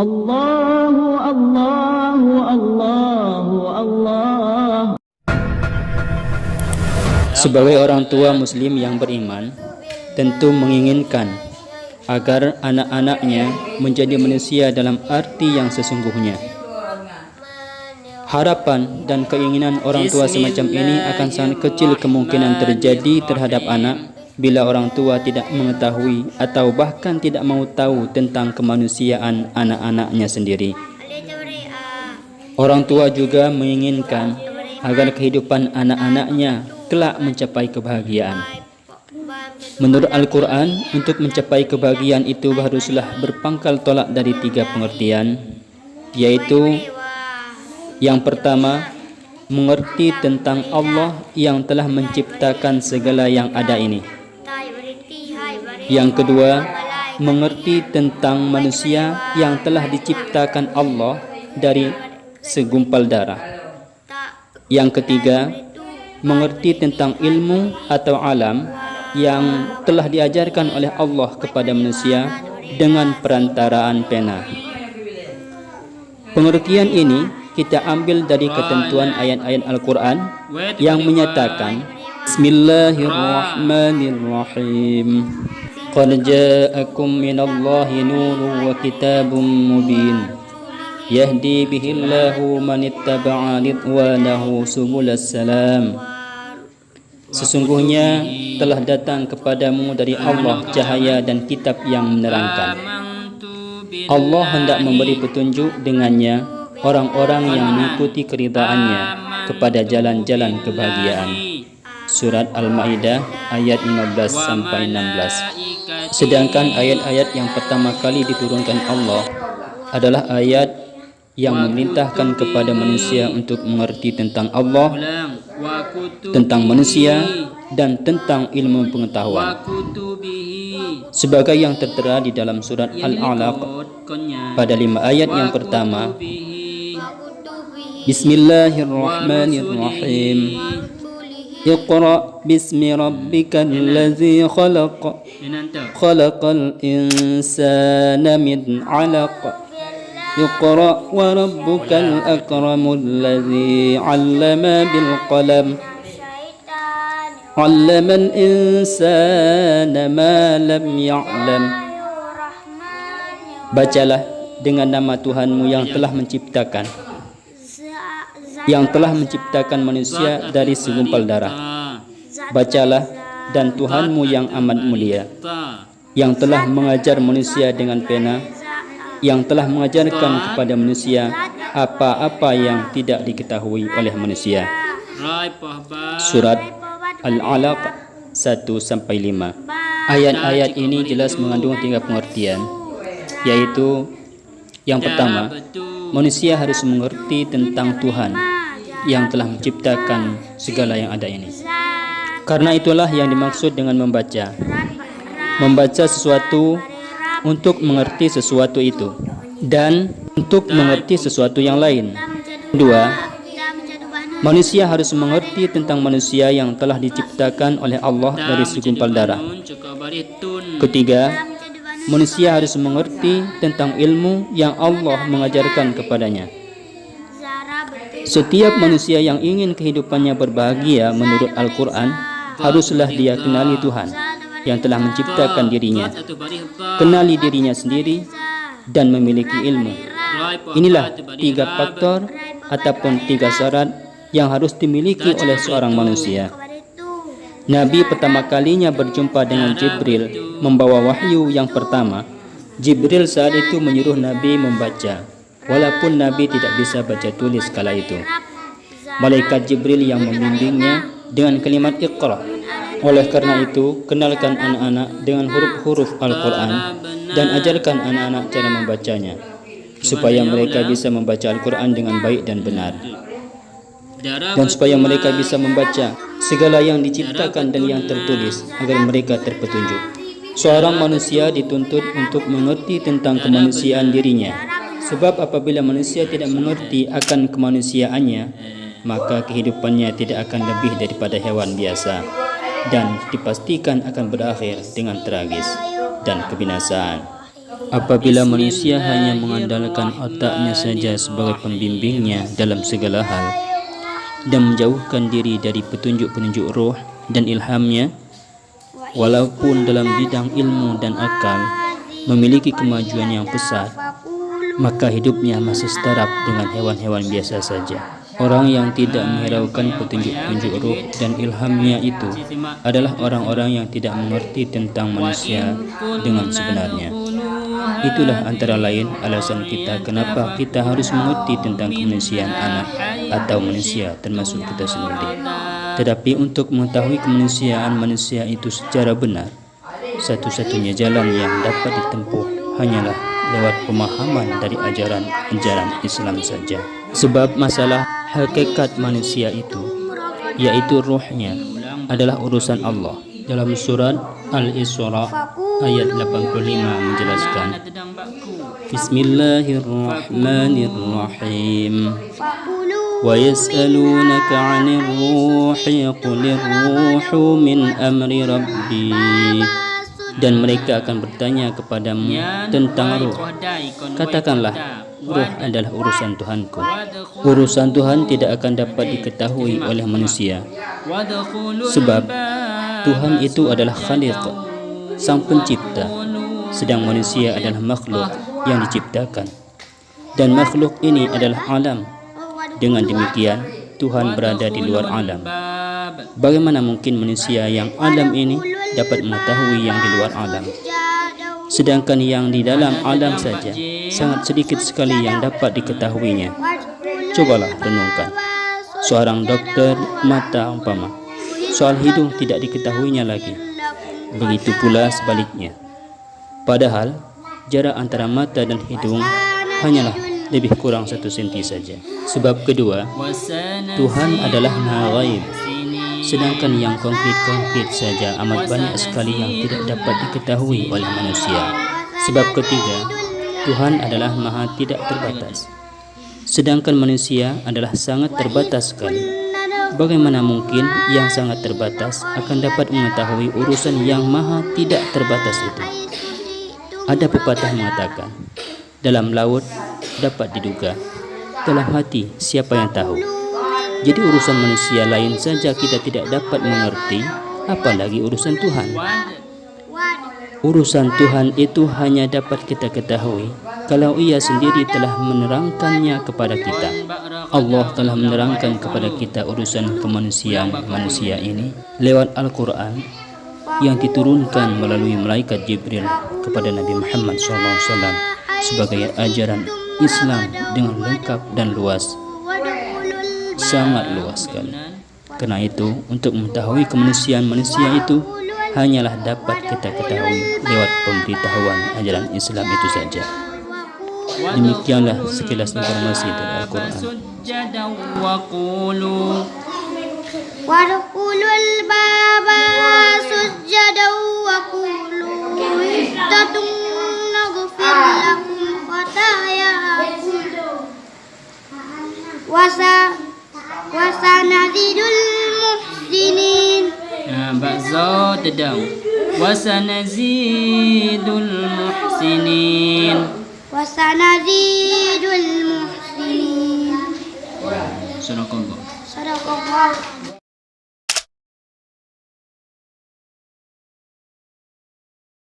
Allahu Allahu Allahu Allah. Sebagai orang tua muslim yang beriman, tentu menginginkan agar anak-anaknya menjadi manusia dalam arti yang sesungguhnya. Harapan dan keinginan orang tua semacam ini akan sangat kecil kemungkinan terjadi terhadap anak bila orang tua tidak mengetahui atau bahkan tidak mau tahu tentang kemanusiaan anak-anaknya sendiri. Orang tua juga menginginkan agar kehidupan anak-anaknya kelak mencapai kebahagiaan. Menurut Al-Quran, untuk mencapai kebahagiaan itu haruslah berpangkal tolak dari 3 pengertian, yaitu yang pertama, mengerti tentang Allah yang telah menciptakan segala yang ada ini. Yang kedua, mengerti tentang manusia yang telah diciptakan Allah dari segumpal darah. Yang ketiga, mengerti tentang ilmu atau alam yang telah diajarkan oleh Allah kepada manusia dengan perantaraan pena. Pengertian ini kita ambil dari ketentuan ayat-ayat Al-Quran yang menyatakan Bismillahirrahmanirrahim. Qad ja'akum minallahi nurun wa kitabun mubin yahdi bihillahu man ittaba'a ridwanahu subulas salam. Sesungguhnya telah datang kepadamu dari Allah cahaya dan kitab yang menerangkan. Allah hendak memberi petunjuk dengannya orang-orang yang mengikuti keridhaannya kepada jalan-jalan kebahagiaan. Surat Al-Maidah ayat 15-16. Sedangkan ayat-ayat yang pertama kali diturunkan Allah adalah ayat yang memerintahkan kepada manusia untuk mengerti tentang Allah, tentang manusia, dan tentang ilmu pengetahuan. Sebagai yang tertera di dalam surat Al-Alaq pada 5 ayat yang pertama, Bismillahirrahmanirrahim. Iqra bismi rabbikal ladzi khalaq. Khalaqal insana min 'alaq. Iqra wa rabbukal akramul ladzi 'allama bil qalam. 'Allamal insana ma lam ya'lam. Bacalah dengan nama Tuhanmu yang telah menciptakan manusia dari segumpal darah. Bacalah, dan Tuhanmu yang amat mulia, yang telah mengajar manusia dengan pena, yang telah mengajarkan kepada manusia apa-apa yang tidak diketahui oleh manusia. Surat Al-Alaq 1-5. Ayat-ayat ini jelas mengandung 3 pengertian, yaitu yang pertama, manusia harus mengerti tentang Tuhan yang telah menciptakan segala yang ada ini. Karena itulah yang dimaksud dengan membaca. Membaca sesuatu untuk mengerti sesuatu itu, dan untuk mengerti sesuatu yang lain. Kedua, manusia harus mengerti tentang manusia yang telah diciptakan oleh Allah dari segumpal darah. Ketiga, manusia harus mengerti tentang ilmu yang Allah mengajarkan kepadanya. Setiap manusia yang ingin kehidupannya berbahagia menurut Al-Quran, haruslah dia kenali Tuhan yang telah menciptakan dirinya, kenali dirinya sendiri, dan memiliki ilmu. Inilah 3 faktor ataupun 3 syarat yang harus dimiliki oleh seorang manusia. Nabi pertama kalinya berjumpa dengan Jibril membawa wahyu yang pertama. Jibril saat itu menyuruh Nabi membaca, walaupun Nabi tidak bisa baca tulis kala itu. Malaikat Jibril yang membimbingnya dengan kalimat Iqra. Oleh karena itu, kenalkan anak-anak dengan huruf-huruf Al-Quran dan ajarkan anak-anak cara membacanya, supaya mereka bisa membaca Al-Quran dengan baik dan benar, dan supaya mereka bisa membaca segala yang diciptakan dan yang tertulis agar mereka terpetunjuk. Seorang manusia dituntut untuk mengerti tentang kemanusiaan dirinya, sebab apabila manusia tidak mengerti akan kemanusiaannya, maka kehidupannya tidak akan lebih daripada hewan biasa, dan dipastikan akan berakhir dengan tragis dan kebinasaan. Apabila manusia hanya mengandalkan otaknya saja sebagai pembimbingnya dalam segala hal dan menjauhkan diri dari petunjuk-petunjuk roh dan ilhamnya, walaupun dalam bidang ilmu dan akal memiliki kemajuan yang pesat, maka hidupnya masih setara dengan hewan-hewan biasa saja. Orang yang tidak menghiraukan petunjuk-petunjuk roh dan ilhamnya itu adalah orang-orang yang tidak mengerti tentang manusia dengan sebenarnya. Itulah antara lain alasan kita kenapa kita harus mengerti tentang kemanusiaan anak atau manusia termasuk kita sendiri. Tetapi untuk mengetahui kemanusiaan manusia itu secara benar, satu-satunya jalan yang dapat ditempuh hanyalah lewat pemahaman dari ajaran Islam saja. Sebab masalah hakikat manusia itu, yaitu ruhnya, adalah urusan Allah. Dalam surat Al-Isra ayat 85 menjelaskan, Bismillahirrahmanirrahim. Wa yas'alunaka 'anir ruhi qulir ruhu min amri rabbi. Dan mereka akan bertanya kepadamu tentang ruh. Katakanlah, ruh adalah urusan Tuhanku. Urusan Tuhan tidak akan dapat diketahui oleh manusia. Sebab Tuhan itu adalah Khaliq, Sang Pencipta, sedang manusia adalah makhluk yang diciptakan. Dan makhluk ini adalah alam. Dengan demikian, Tuhan berada di luar alam. Bagaimana mungkin manusia yang alam ini dapat mengetahui yang di luar alam? Sedangkan yang di dalam alam saja sangat sedikit sekali yang dapat diketahuinya. Cobalah renungkan. Seorang dokter mata umpama, soal hidung tidak diketahuinya lagi. Begitu pula sebaliknya. Padahal jarak antara mata dan hidung hanyalah lebih kurang 1 senti saja. Sebab kedua, Tuhan adalah Maha-Ghaib. Sedangkan yang konkret-konkret saja amat banyak sekali yang tidak dapat diketahui oleh manusia. Sebab ketiga, Tuhan adalah Maha tidak terbatas. Sedangkan manusia adalah sangat terbatas sekali. Bagaimana mungkin yang sangat terbatas akan dapat mengetahui urusan yang Maha tidak terbatas itu? Ada pepatah mengatakan, dalam laut dapat diduga, dalam hati siapa yang tahu. Jadi urusan manusia lain saja kita tidak dapat mengerti, apalagi urusan Tuhan. Urusan Tuhan itu hanya dapat kita ketahui kalau Ia sendiri telah menerangkannya kepada kita. Allah telah menerangkan kepada kita urusan kemanusiaan manusia ini lewat Al-Quran yang diturunkan melalui malaikat Jibril kepada Nabi Muhammad SAW sebagai ajaran Islam dengan lengkap dan luas. Sangat luas sekali. Karena itu, untuk mengetahui kemanusiaan manusia itu hanyalah dapat kita ketahui lewat pemberitahuan ajaran Islam itu saja. Demikianlah sekilas informasi dari Al-Quran. Wadkhulul baba sujjadan wa qulu hittatun naghfir lakum khatayakum wasanazidul muhsinin. Ba'za tadam wasanazidul muhsinin. Wasanazidul muhsinin. Sadaqallah. Sadaqallah.